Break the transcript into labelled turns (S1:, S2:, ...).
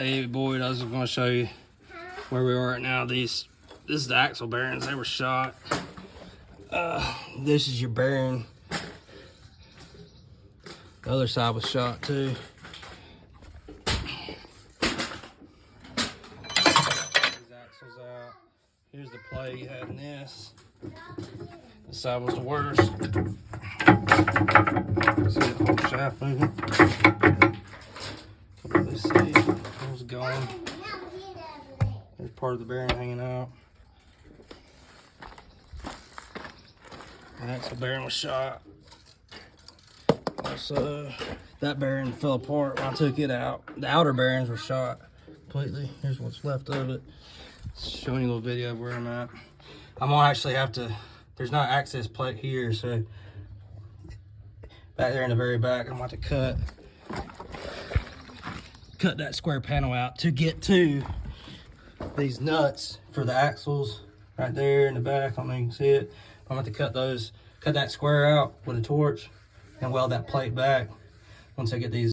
S1: Hey Boyd, I was going to show you where we are right now. This is the axle bearings. They were shot. This is your bearing. The other side was shot too. These axles out. Here's the plate you had in this. This side was the worst. See the whole shaft moving. Let's see. It was gone. There's part of the bearing hanging out. The axle bearing was shot. Also, that bearing fell apart when I took it out. The outer bearings were shot completely. Here's what's left of it. Showing you a little video of where I'm at. I'm gonna actually have to, there's not access plate here, so back there in the very back, I'm going to cut that square panel out to get to these nuts for the axles right there in the back. I don't know if you can see it. I'm going to cut that square out with a torch and weld that plate back once I get these